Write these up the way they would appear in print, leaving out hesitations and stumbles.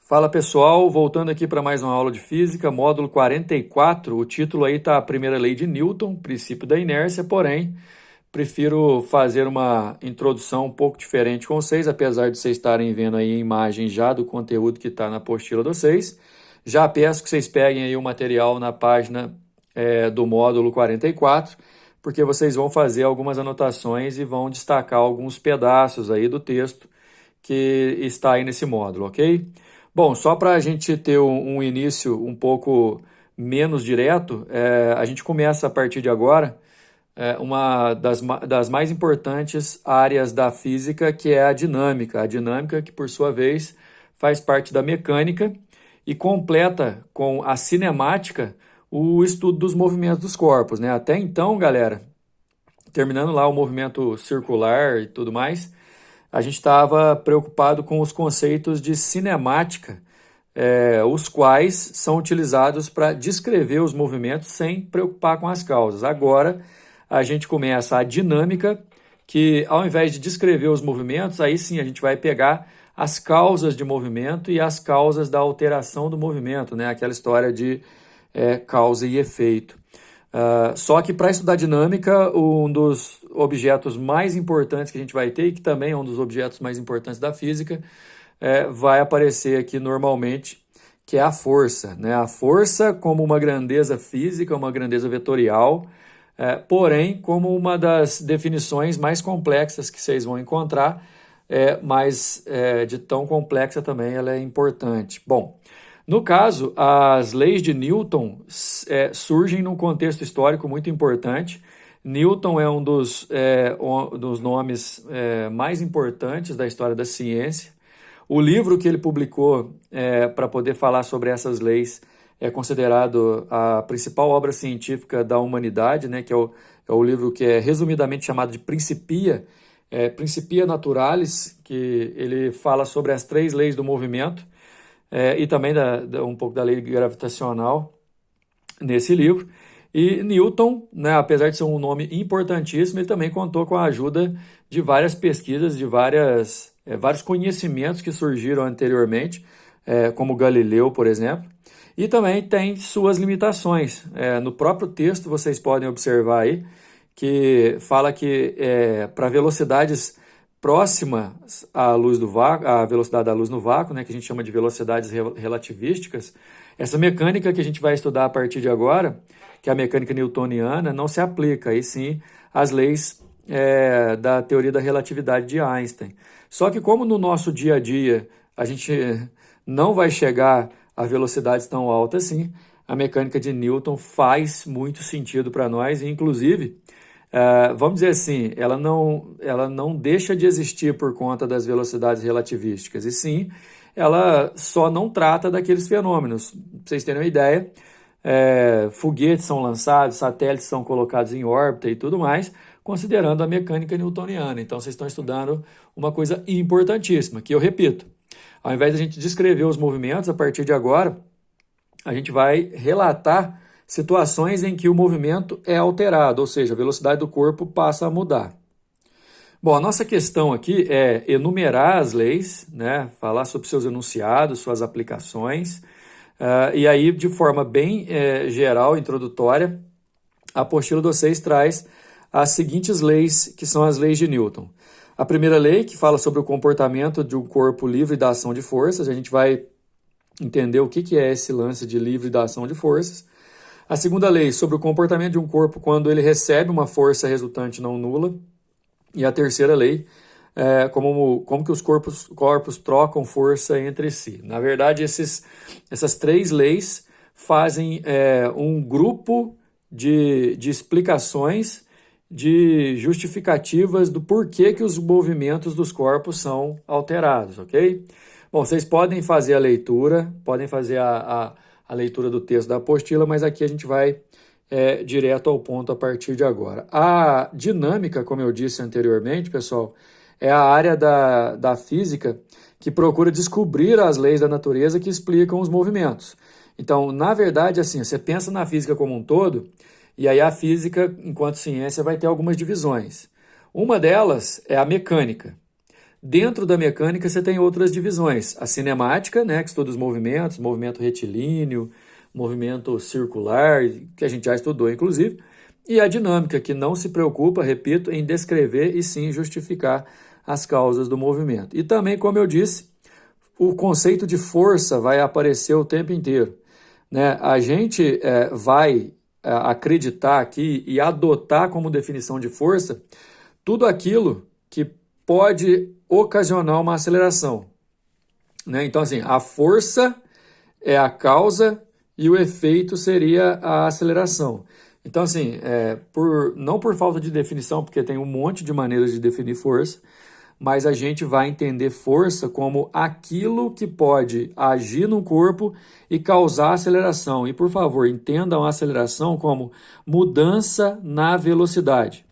Fala pessoal, voltando aqui para mais uma aula de física, módulo 44. O título aí está a primeira lei de Newton, princípio da inércia, porém prefiro fazer uma introdução um pouco diferente com vocês, apesar de vocês estarem vendo aí a imagem já do conteúdo que está na apostila de vocês. Já peço que vocês peguem aí o material na página do módulo 44, porque vocês vão fazer algumas anotações e vão destacar alguns pedaços aí do texto que está aí nesse módulo, ok? Bom, só para a gente ter um início um pouco menos direto, a gente começa a partir de agora uma das mais importantes áreas da física, que é a dinâmica. A dinâmica que, por sua vez, faz parte da mecânica e completa com a cinemática o estudo dos movimentos dos corpos, né? Até então, galera, terminando lá o movimento circular e tudo mais, a gente estava preocupado com os conceitos de cinemática, os quais são utilizados para descrever os movimentos sem preocupar com as causas. Agora, a gente começa a dinâmica, que ao invés de descrever os movimentos, aí sim a gente vai pegar as causas de movimento e as causas da alteração do movimento, né? Aquela história de causa e efeito. Só que para estudar dinâmica, um dos objetos mais importantes que a gente vai ter, e que também é um dos objetos mais importantes da física, vai aparecer aqui normalmente, que é a força, né? A força como uma grandeza física, uma grandeza vetorial, porém como uma das definições mais complexas que vocês vão encontrar, mas de tão complexa também ela é importante. Bom, no caso, as leis de Newton surgem num contexto histórico muito importante. Newton é um dos nomes mais importantes da história da ciência. O livro que ele publicou para poder falar sobre essas leis é considerado a principal obra científica da humanidade, né, que é o livro que é resumidamente chamado de Principia, Principia Naturalis, que ele fala sobre as 3 leis do movimento, e também um pouco da lei gravitacional nesse livro. E Newton, né, apesar de ser um nome importantíssimo, ele também contou com a ajuda de várias pesquisas, de vários conhecimentos que surgiram anteriormente, como Galileu, por exemplo, e também tem suas limitações. No próprio texto vocês podem observar aí que fala que para velocidades próximas à luz do vácuo, à velocidade da luz no vácuo, né, que a gente chama de velocidades relativísticas, essa mecânica que a gente vai estudar a partir de agora, que é a mecânica newtoniana, não se aplica, e sim as leis da teoria da relatividade de Einstein. Só que como no nosso dia a dia a gente não vai chegar a velocidades tão altas assim, a mecânica de Newton faz muito sentido para nós, e inclusive vamos dizer assim, ela não deixa de existir por conta das velocidades relativísticas, e sim, ela só não trata daqueles fenômenos. Para vocês terem uma ideia, foguetes são lançados, satélites são colocados em órbita e tudo mais, considerando a mecânica newtoniana. Então, vocês estão estudando uma coisa importantíssima, que eu repito, ao invés de a gente descrever os movimentos, a partir de agora, a gente vai relatar situações em que o movimento é alterado, ou seja, a velocidade do corpo passa a mudar. Bom, a nossa questão aqui é enumerar as leis, né, falar sobre seus enunciados, suas aplicações, e aí, de forma bem geral, introdutória, a apostila de vocês traz as seguintes leis, que são as leis de Newton. A primeira lei, que fala sobre o comportamento de um corpo livre da ação de forças, a gente vai entender o que é esse lance de livre da ação de forças. A segunda lei, sobre o comportamento de um corpo quando ele recebe uma força resultante não nula. E a terceira lei, como que os corpos trocam força entre si. Na verdade, essas 3 leis fazem um grupo de explicações, de justificativas do porquê que os movimentos dos corpos são alterados, ok? Bom, vocês podem fazer a leitura, podem fazer a leitura do texto da apostila, mas aqui a gente vai direto ao ponto a partir de agora. A dinâmica, como eu disse anteriormente, pessoal, é a área da física que procura descobrir as leis da natureza que explicam os movimentos. Então, na verdade, assim, você pensa na física como um todo, e aí a física, enquanto ciência, vai ter algumas divisões. Uma delas é a mecânica. Dentro da mecânica você tem outras divisões. A cinemática, né, que estuda os movimentos, movimento retilíneo, movimento circular, que a gente já estudou inclusive, e a dinâmica, que não se preocupa, repito, em descrever e sim justificar as causas do movimento. E também, como eu disse, o conceito de força vai aparecer o tempo inteiro, né? A gente vai acreditar aqui e adotar como definição de força tudo aquilo que pode ocasionar uma aceleração, né? Então, assim, a força é a causa e o efeito seria a aceleração. Então, assim, não por falta de definição, porque tem um monte de maneiras de definir força, mas a gente vai entender força como aquilo que pode agir no corpo e causar aceleração. E, por favor, entendam a aceleração como mudança na velocidade.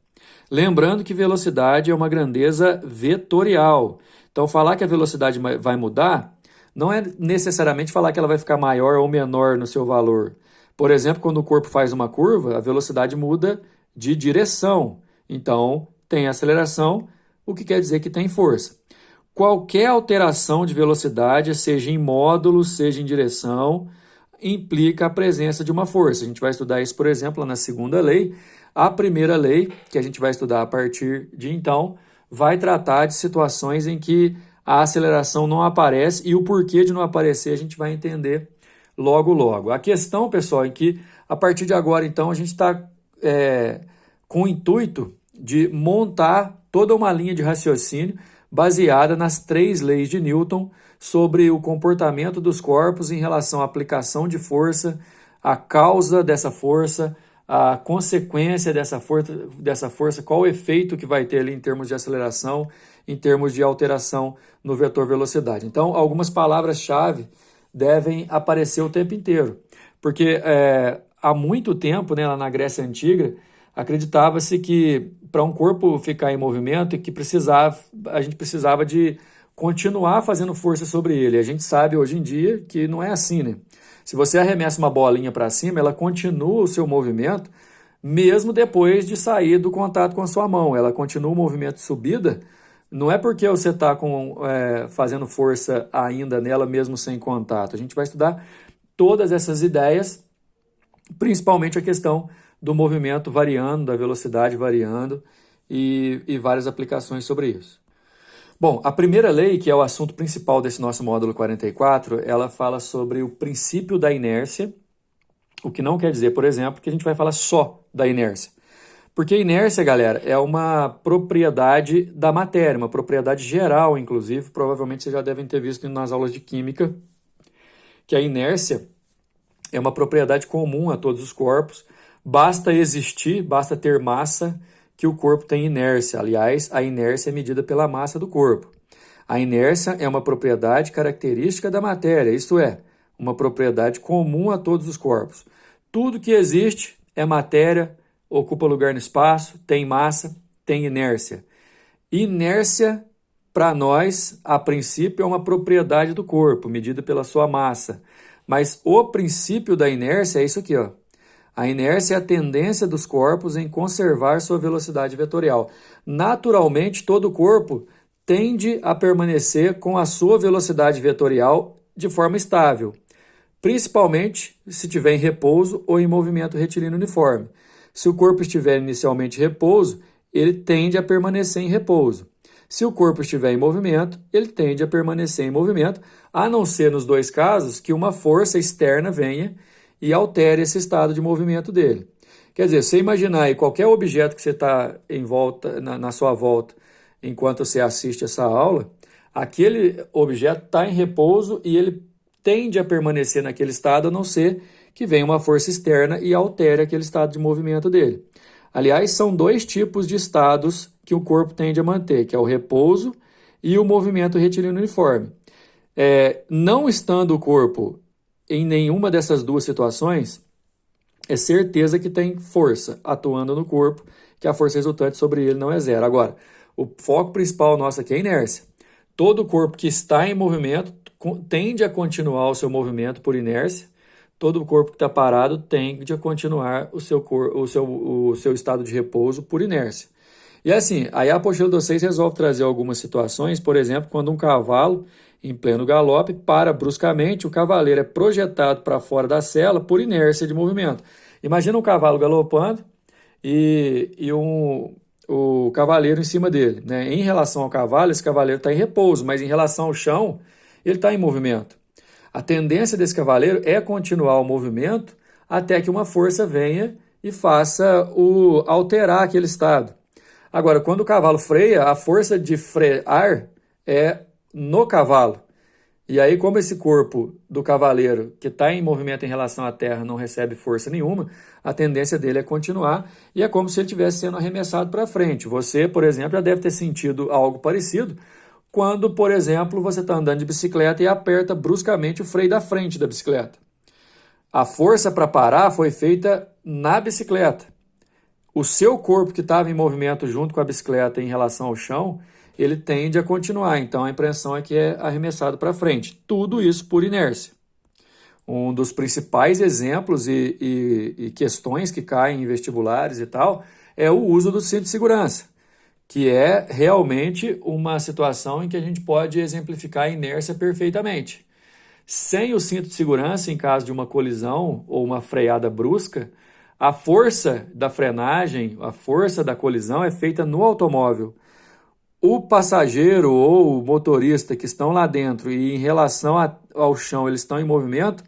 Lembrando que velocidade é uma grandeza vetorial. Então, falar que a velocidade vai mudar não é necessariamente falar que ela vai ficar maior ou menor no seu valor. Por exemplo, quando o corpo faz uma curva, a velocidade muda de direção. Então, tem aceleração, o que quer dizer que tem força. Qualquer alteração de velocidade, seja em módulo, seja em direção, implica a presença de uma força. A gente vai estudar isso, por exemplo, na segunda lei. A primeira lei, que a gente vai estudar a partir de então, vai tratar de situações em que a aceleração não aparece e o porquê de não aparecer a gente vai entender logo, logo. A questão, pessoal, é que a partir de agora, então, a gente está com o intuito de montar toda uma linha de raciocínio baseada nas 3 leis de Newton sobre o comportamento dos corpos em relação à aplicação de força, a causa dessa força, a consequência dessa força, qual o efeito que vai ter ali em termos de aceleração, em termos de alteração no vetor velocidade. Então, algumas palavras-chave devem aparecer o tempo inteiro, porque há muito tempo, né, lá na Grécia Antiga, acreditava-se que para um corpo ficar em movimento, a gente precisava de continuar fazendo força sobre ele. A gente sabe hoje em dia que não é assim, né? Se você arremessa uma bolinha para cima, ela continua o seu movimento mesmo depois de sair do contato com a sua mão. Ela continua o movimento de subida. Não é porque você está fazendo força ainda nela mesmo sem contato. A gente vai estudar todas essas ideias, principalmente a questão do movimento variando, da velocidade variando e várias aplicações sobre isso. Bom, a primeira lei, que é o assunto principal desse nosso módulo 44, ela fala sobre o princípio da inércia, o que não quer dizer, por exemplo, que a gente vai falar só da inércia. Porque inércia, galera, é uma propriedade da matéria, uma propriedade geral, inclusive, provavelmente vocês já devem ter visto nas aulas de química, que a inércia é uma propriedade comum a todos os corpos. Basta existir, basta ter massa, que o corpo tem inércia. Aliás, a inércia é medida pela massa do corpo. A inércia é uma propriedade característica da matéria, isto é, uma propriedade comum a todos os corpos. Tudo que existe é matéria, ocupa lugar no espaço, tem massa, tem inércia. Inércia, para nós, a princípio, é uma propriedade do corpo, medida pela sua massa. Mas o princípio da inércia é isso aqui, ó. A inércia é a tendência dos corpos em conservar sua velocidade vetorial. Naturalmente, todo corpo tende a permanecer com a sua velocidade vetorial de forma estável, principalmente se estiver em repouso ou em movimento retilíneo uniforme. Se o corpo estiver inicialmente em repouso, ele tende a permanecer em repouso. Se o corpo estiver em movimento, ele tende a permanecer em movimento, a não ser nos 2 casos que uma força externa venha e altere esse estado de movimento dele. Quer dizer, você imaginar aí qualquer objeto que você está em volta, na sua volta, enquanto você assiste essa aula, aquele objeto está em repouso e ele tende a permanecer naquele estado, a não ser que venha uma força externa e altere aquele estado de movimento dele. Aliás, são 2 tipos de estados que o corpo tende a manter, que é o repouso e o movimento retilíneo uniforme. Não estando o corpo em nenhuma dessas 2 situações, é certeza que tem força atuando no corpo, que a força resultante sobre ele não é zero. Agora, o foco principal nosso aqui é a inércia. Todo corpo que está em movimento tende a continuar o seu movimento por inércia. Todo corpo que está parado tende a continuar o seu estado de repouso por inércia. E assim, aí a apostila do 6 resolve trazer algumas situações, por exemplo, quando um cavalo, em pleno galope, para bruscamente, o cavaleiro é projetado para fora da sela por inércia de movimento. Imagina um cavalo galopando e o cavaleiro em cima dele, né? Em relação ao cavalo, esse cavaleiro está em repouso, mas em relação ao chão, ele está em movimento. A tendência desse cavaleiro é continuar o movimento até que uma força venha e faça alterar aquele estado. Agora, quando o cavalo freia, a força de frear é no cavalo. E aí, como esse corpo do cavaleiro que está em movimento em relação à terra não recebe força nenhuma, a tendência dele é continuar e é como se ele estivesse sendo arremessado para frente. Você, por exemplo, já deve ter sentido algo parecido quando, por exemplo, você está andando de bicicleta e aperta bruscamente o freio da frente da bicicleta. A força para parar foi feita na bicicleta. O seu corpo que estava em movimento junto com a bicicleta em relação ao chão, ele tende a continuar. Então a impressão é que é arremessado para frente. Tudo isso por inércia. Um dos principais exemplos e questões que caem em vestibulares e tal é o uso do cinto de segurança, que é realmente uma situação em que a gente pode exemplificar a inércia perfeitamente. Sem o cinto de segurança, em caso de uma colisão ou uma freada brusca, a força da frenagem, a força da colisão é feita no automóvel. O passageiro ou o motorista que estão lá dentro e em relação ao chão eles estão em movimento,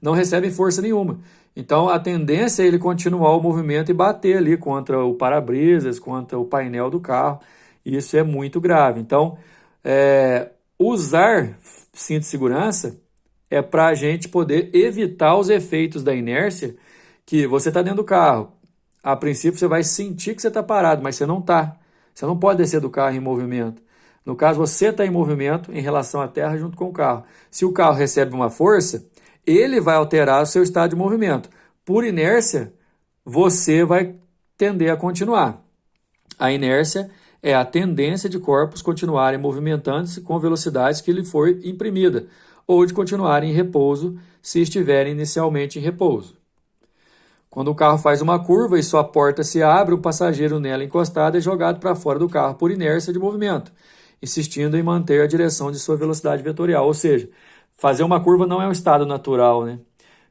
não recebem força nenhuma. Então a tendência é ele continuar o movimento e bater ali contra o para-brisas, contra o painel do carro. E isso é muito grave. Então, usar cinto de segurança é para a gente poder evitar os efeitos da inércia, que você está dentro do carro. A princípio você vai sentir que você está parado, mas você não está. Você não pode descer do carro em movimento. No caso, você está em movimento em relação à terra junto com o carro. Se o carro recebe uma força, ele vai alterar o seu estado de movimento. Por inércia, você vai tender a continuar. A inércia é a tendência de corpos continuarem movimentando-se com velocidades que lhe foi imprimida, ou de continuarem em repouso se estiverem inicialmente em repouso. Quando o carro faz uma curva e sua porta se abre, o passageiro nela encostado é jogado para fora do carro por inércia de movimento, insistindo em manter a direção de sua velocidade vetorial. Ou seja, fazer uma curva não é um estado natural, né?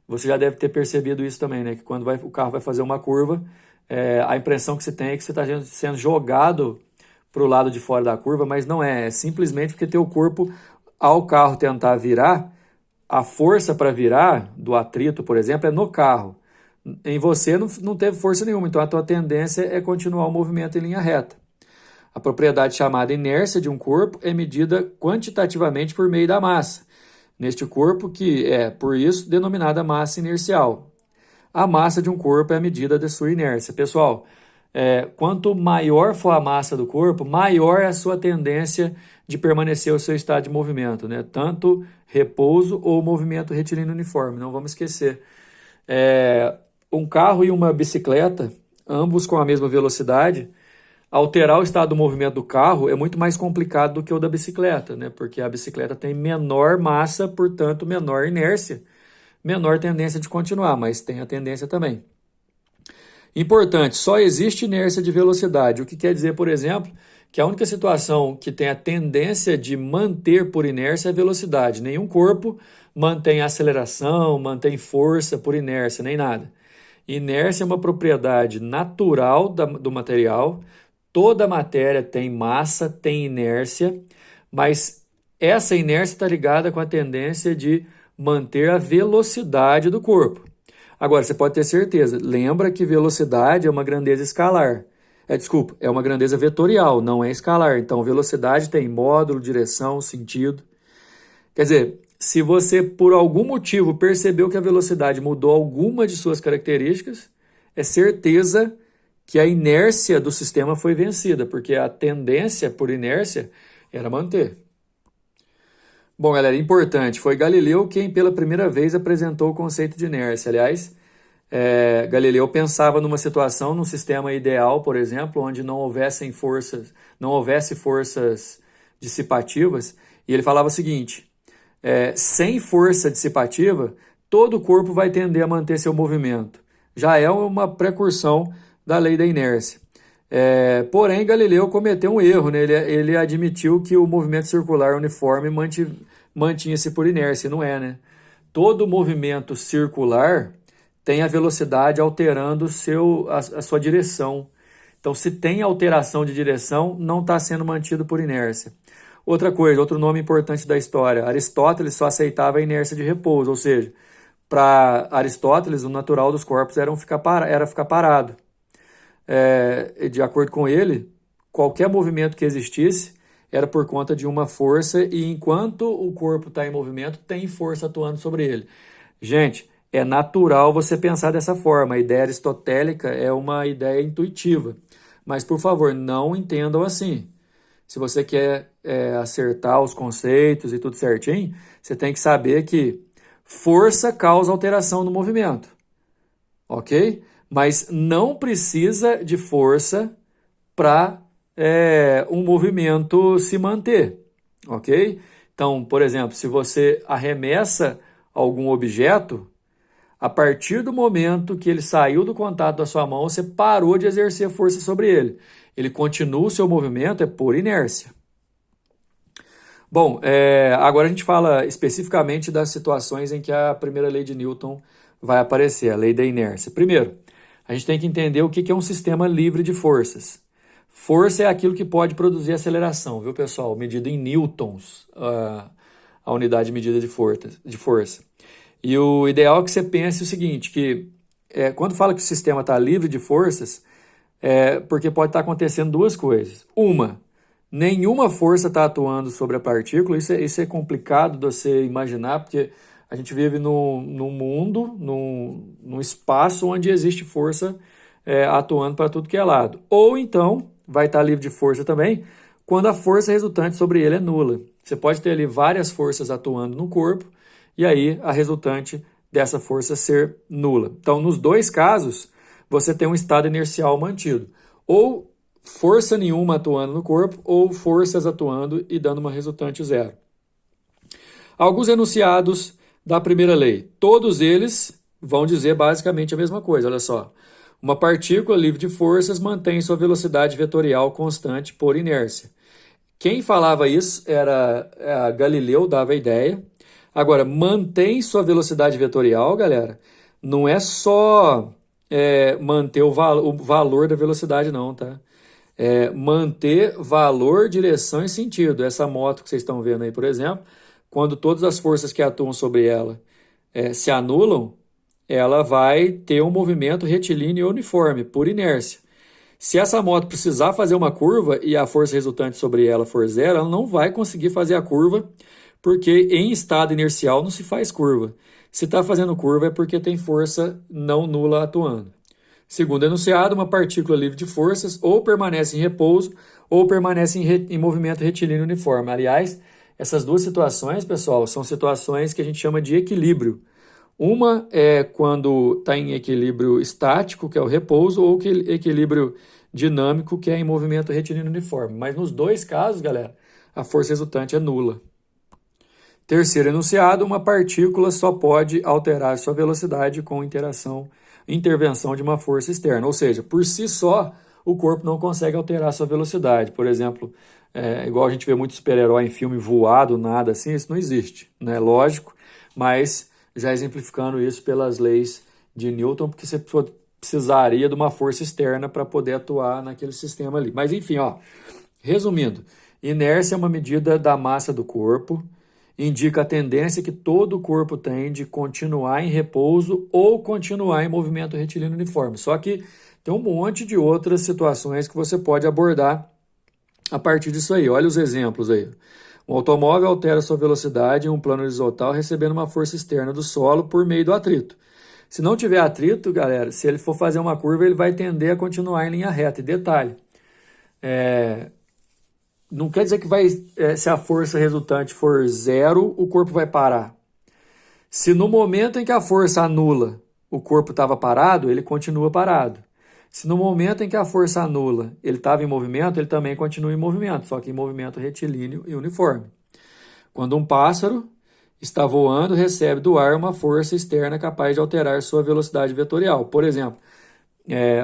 Você já deve ter percebido isso também, né? Que quando o carro vai fazer uma curva, a impressão que você tem é que você está sendo jogado para o lado de fora da curva, mas não é. É simplesmente porque teu corpo, ao carro tentar virar, a força para virar do atrito, por exemplo, é no carro. Em você não teve força nenhuma, então a tua tendência é continuar o movimento em linha reta. A propriedade chamada inércia de um corpo é medida quantitativamente por meio da massa, neste corpo que é, por isso, denominada massa inercial. A massa de um corpo é a medida de sua inércia. Pessoal, quanto maior for a massa do corpo, maior é a sua tendência de permanecer o seu estado de movimento, né? Tanto repouso ou movimento retilíneo uniforme, não vamos esquecer. Um carro e uma bicicleta, ambos com a mesma velocidade, alterar o estado do movimento do carro é muito mais complicado do que o da bicicleta, né? Porque a bicicleta tem menor massa, portanto, menor inércia, menor tendência de continuar, mas tem a tendência também. Importante, só existe inércia de velocidade, o que quer dizer, por exemplo, que a única situação que tem a tendência de manter por inércia é a velocidade. Nenhum corpo mantém aceleração, mantém força por inércia, nem nada. Inércia é uma propriedade natural do material. Toda matéria tem massa, tem inércia, mas essa inércia está ligada com a tendência de manter a velocidade do corpo. Agora, você pode ter certeza, lembra que velocidade é uma grandeza escalar. É uma grandeza vetorial, não é escalar. Então, velocidade tem módulo, direção, sentido. Quer dizer, se você, por algum motivo, percebeu que a velocidade mudou alguma de suas características, é certeza que a inércia do sistema foi vencida, porque a tendência por inércia era manter. Bom, galera, importante, foi Galileu quem pela primeira vez apresentou o conceito de inércia. Aliás, Galileu pensava numa situação, num sistema ideal, por exemplo, onde não houvesse forças dissipativas, e ele falava o seguinte: sem força dissipativa, todo o corpo vai tender a manter seu movimento. Já é uma precursão da lei da inércia. Porém, Galileu cometeu um erro, né? Ele admitiu que o movimento circular uniforme mantinha-se por inércia, não é, né? Todo movimento circular tem a velocidade alterando a sua direção. Então, se tem alteração de direção, não está sendo mantido por inércia. Outra coisa, outro nome importante da história, Aristóteles só aceitava a inércia de repouso, ou seja, para Aristóteles, o natural dos corpos era ficar parado. De acordo com ele, qualquer movimento que existisse era por conta de uma força e enquanto o corpo está em movimento, tem força atuando sobre ele. Gente, é natural você pensar dessa forma. A ideia aristotélica é uma ideia intuitiva. Mas, por favor, não entendam assim. Se você quer acertar os conceitos e tudo certinho, você tem que saber que força causa alteração no movimento, ok? Mas não precisa de força para um movimento se manter, ok? Então, por exemplo, se você arremessa algum objeto, a partir do momento que ele saiu do contato da sua mão, você parou de exercer força sobre ele. Ele continua o seu movimento, é por inércia. Bom, agora a gente fala especificamente das situações em que a primeira lei de Newton vai aparecer, a lei da inércia. Primeiro, a gente tem que entender o que é um sistema livre de forças. Força é aquilo que pode produzir aceleração, viu, pessoal? Medida em newtons, a unidade de medida de força. E o ideal é que você pense o seguinte, que quando fala que o sistema está livre de forças, porque pode estar acontecendo duas coisas. Uma, nenhuma força está atuando sobre a partícula, isso é complicado de você imaginar, porque a gente vive num mundo, num espaço onde existe força atuando para tudo que é lado. Ou então, vai estar livre de força também, quando a força resultante sobre ele é nula. Você pode ter ali várias forças atuando no corpo, e aí a resultante dessa força ser nula. Então, nos dois casos, você tem um estado inercial mantido. Ou força nenhuma atuando no corpo, ou forças atuando e dando uma resultante zero. Alguns enunciados da primeira lei. Todos eles vão dizer basicamente a mesma coisa, olha só. Uma partícula livre de forças mantém sua velocidade vetorial constante por inércia. Quem falava isso era Galileu, dava a ideia. Agora, mantém sua velocidade vetorial, galera, não é só manter o valor da velocidade, não, tá? Manter valor, direção e sentido. Essa moto que vocês estão vendo aí, por exemplo, quando todas as forças que atuam sobre ela se anulam, ela vai ter um movimento retilíneo e uniforme, por inércia. Se essa moto precisar fazer uma curva e a força resultante sobre ela for zero, ela não vai conseguir fazer a curva, porque em estado inercial não se faz curva. Se está fazendo curva é porque tem força não nula atuando. Segundo enunciado, uma partícula livre de forças ou permanece em repouso ou permanece em movimento retilíneo uniforme. Aliás, essas duas situações, pessoal, são situações que a gente chama de equilíbrio. Uma é quando está em equilíbrio estático, que é o repouso, ou equilíbrio dinâmico, que é em movimento retilíneo uniforme. Mas nos dois casos, galera, a força resultante é nula. Terceiro enunciado, uma partícula só pode alterar sua velocidade com intervenção de uma força externa. Ou seja, por si só, o corpo não consegue alterar sua velocidade. Por exemplo, igual a gente vê muito super-herói em filme voado, nada assim, isso não existe, né? Lógico, mas já exemplificando isso pelas leis de Newton, porque você precisaria de uma força externa para poder atuar naquele sistema ali. Mas enfim, resumindo, inércia é uma medida da massa do corpo, indica a tendência que todo o corpo tem de continuar em repouso ou continuar em movimento retilíneo uniforme. Só que tem um monte de outras situações que você pode abordar a partir disso aí. Olha os exemplos aí. Um automóvel altera sua velocidade em um plano horizontal recebendo uma força externa do solo por meio do atrito. Se não tiver atrito, galera, se ele for fazer uma curva, ele vai tender a continuar em linha reta. E detalhe, não quer dizer que se a força resultante for zero, o corpo vai parar. Se no momento em que a força anula, o corpo estava parado, ele continua parado. Se no momento em que a força anula, ele estava em movimento, ele também continua em movimento, só que em movimento retilíneo e uniforme. Quando um pássaro está voando, recebe do ar uma força externa capaz de alterar sua velocidade vetorial. Por exemplo,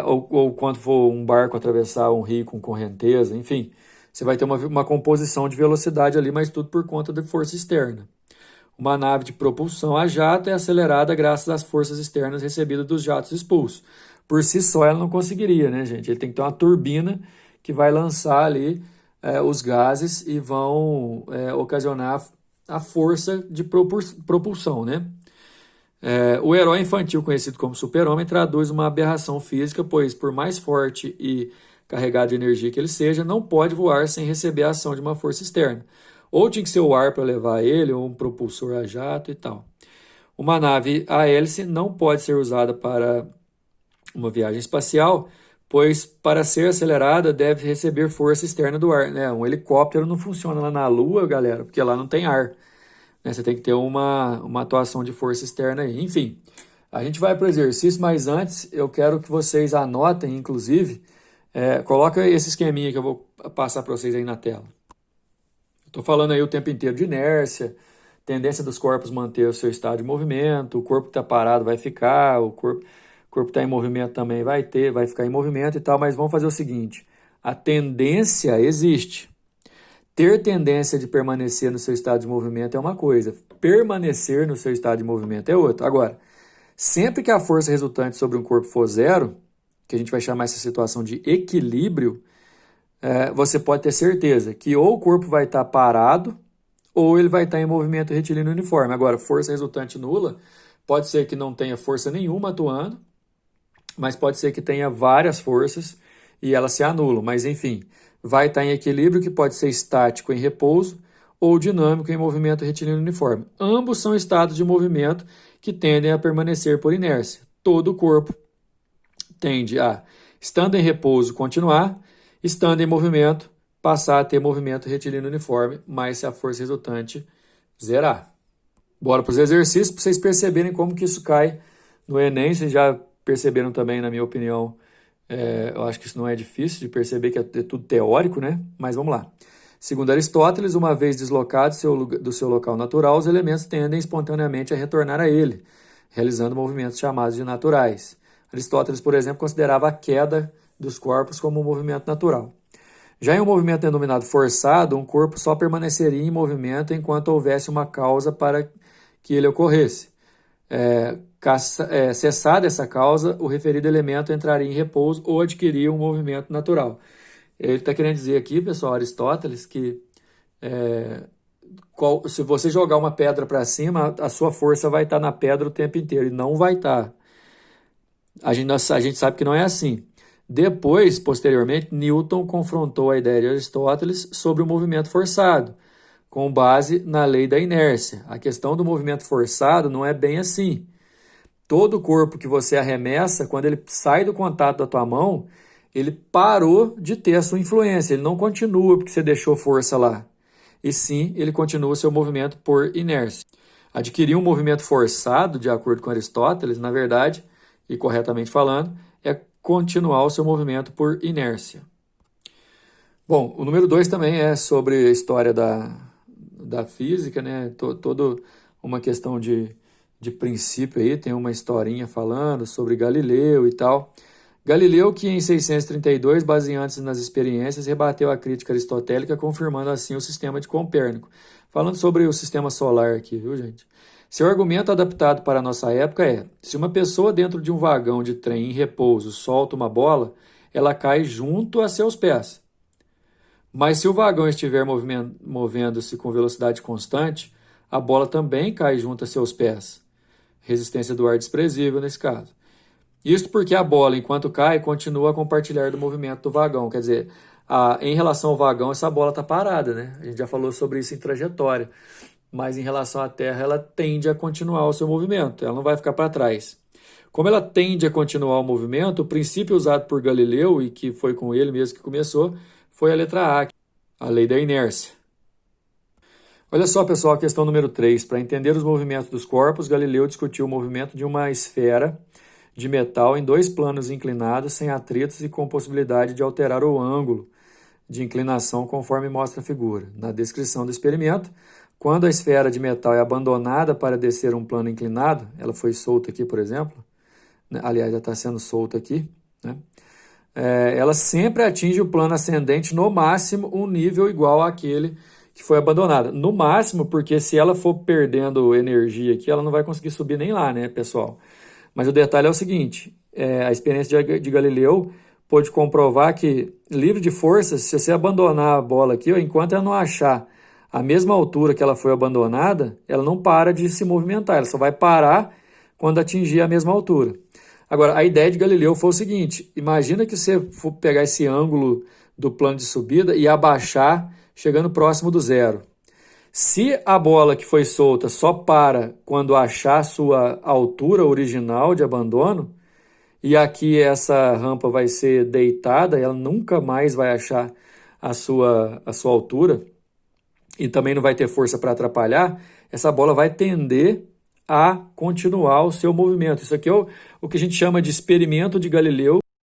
ou quando for um barco atravessar um rio com correnteza, enfim, você vai ter uma composição de velocidade ali, mas tudo por conta de força externa. Uma nave de propulsão a jato é acelerada graças às forças externas recebidas dos jatos expulsos. Por si só ela não conseguiria, né, gente? Ele tem que ter uma turbina que vai lançar ali os gases e vão ocasionar a força de propulsão, né? O herói infantil conhecido como super-homem traduz uma aberração física, pois por mais forte e carregado de energia que ele seja, não pode voar sem receber a ação de uma força externa. Ou tinha que ser o ar para levar ele, ou um propulsor a jato e tal. Uma nave a hélice não pode ser usada para uma viagem espacial, pois para ser acelerada deve receber força externa do ar, né? Um helicóptero não funciona lá na Lua, galera, porque lá não tem ar, né? Você tem que ter uma atuação de força externa aí. Enfim, a gente vai para o exercício, mas antes eu quero que vocês anotem, inclusive, coloca esse esqueminha que eu vou passar para vocês aí na tela. Estou falando aí o tempo inteiro de inércia, tendência dos corpos manter o seu estado de movimento, o corpo que está parado vai ficar, o corpo está em movimento também vai ficar em movimento e tal, mas vamos fazer o seguinte, a tendência existe. Ter tendência de permanecer no seu estado de movimento é uma coisa, permanecer no seu estado de movimento é outra. Agora, sempre que a força resultante sobre um corpo for zero, que a gente vai chamar essa situação de equilíbrio, você pode ter certeza que ou o corpo vai estar parado ou ele vai estar em movimento retilíneo uniforme. Agora, força resultante nula, pode ser que não tenha força nenhuma atuando, mas pode ser que tenha várias forças e elas se anulam. Mas, enfim, vai estar em equilíbrio, que pode ser estático em repouso ou dinâmico em movimento retilíneo uniforme. Ambos são estados de movimento que tendem a permanecer por inércia. Todo o corpo tende a, estando em repouso, continuar, estando em movimento, passar a ter movimento retilíneo uniforme, mas se a força resultante zerar. Bora para os exercícios para vocês perceberem como que isso cai no Enem. Vocês já perceberam também, na minha opinião, eu acho que isso não é difícil de perceber, que é tudo teórico, né? Mas vamos lá. Segundo Aristóteles, uma vez deslocados do seu local natural, os elementos tendem espontaneamente a retornar a ele, realizando movimentos chamados de naturais. Aristóteles, por exemplo, considerava a queda dos corpos como um movimento natural. Já em um movimento denominado forçado, um corpo só permaneceria em movimento enquanto houvesse uma causa para que ele ocorresse. Cessada essa causa, o referido elemento entraria em repouso ou adquiria um movimento natural. Ele está querendo dizer aqui, pessoal, Aristóteles, que se você jogar uma pedra para cima, a sua força vai estar na pedra o tempo inteiro, e não vai estar. A gente sabe que não é assim. Depois, posteriormente, Newton confrontou a ideia de Aristóteles sobre o movimento forçado, com base na lei da inércia. A questão do movimento forçado não é bem assim. Todo corpo que você arremessa, quando ele sai do contato da tua mão, ele parou de ter a sua influência. Ele não continua porque você deixou força lá. E sim, ele continua o seu movimento por inércia. Adquirir um movimento forçado, de acordo com Aristóteles, na verdade, e corretamente falando, é continuar o seu movimento por inércia. Bom, o número 2 também é sobre a história da física, né? Toda uma questão de princípio aí, tem uma historinha falando sobre Galileu e tal. Galileu, que em 632, baseando-se nas experiências, rebateu a crítica aristotélica, confirmando assim o sistema de Copérnico. Falando sobre o sistema solar aqui, viu, gente? Seu argumento adaptado para a nossa época é: se uma pessoa dentro de um vagão de trem em repouso solta uma bola, ela cai junto a seus pés. Mas se o vagão estiver movendo-se com velocidade constante, a bola também cai junto a seus pés. Resistência do ar desprezível nesse caso. Isto porque a bola, enquanto cai, continua a compartilhar do movimento do vagão. Quer dizer, em relação ao vagão, essa bola está parada, né? A gente já falou sobre isso em trajetória. Mas em relação à Terra, ela tende a continuar o seu movimento. Ela não vai ficar para trás. Como ela tende a continuar o movimento, o princípio usado por Galileu, e que foi com ele mesmo que começou, foi a letra A, a lei da inércia. Olha só, pessoal, a questão número 3. Para entender os movimentos dos corpos, Galileu discutiu o movimento de uma esfera de metal em dois planos inclinados, sem atritos e com possibilidade de alterar o ângulo de inclinação conforme mostra a figura. Na descrição do experimento, quando a esfera de metal é abandonada para descer um plano inclinado, ela foi solta aqui, por exemplo, né? Aliás, já está sendo solta aqui, né? Ela sempre atinge o plano ascendente, no máximo, um nível igual àquele que foi abandonada. No máximo, porque se ela for perdendo energia aqui, ela não vai conseguir subir nem lá, né, pessoal? Mas o detalhe é o seguinte, a experiência de Galileu pôde comprovar que, livre de forças, se você abandonar a bola aqui, ó, enquanto ela não achar a mesma altura que ela foi abandonada, ela não para de se movimentar, ela só vai parar quando atingir a mesma altura. Agora, a ideia de Galileu foi o seguinte, imagina que você for pegar esse ângulo do plano de subida e abaixar, chegando próximo do zero. Se a bola que foi solta só para quando achar a sua altura original de abandono, e aqui essa rampa vai ser deitada, ela nunca mais vai achar a sua altura, e também não vai ter força para atrapalhar, essa bola vai tender a continuar o seu movimento. Isso aqui é o que a gente chama de experimento de Galileu,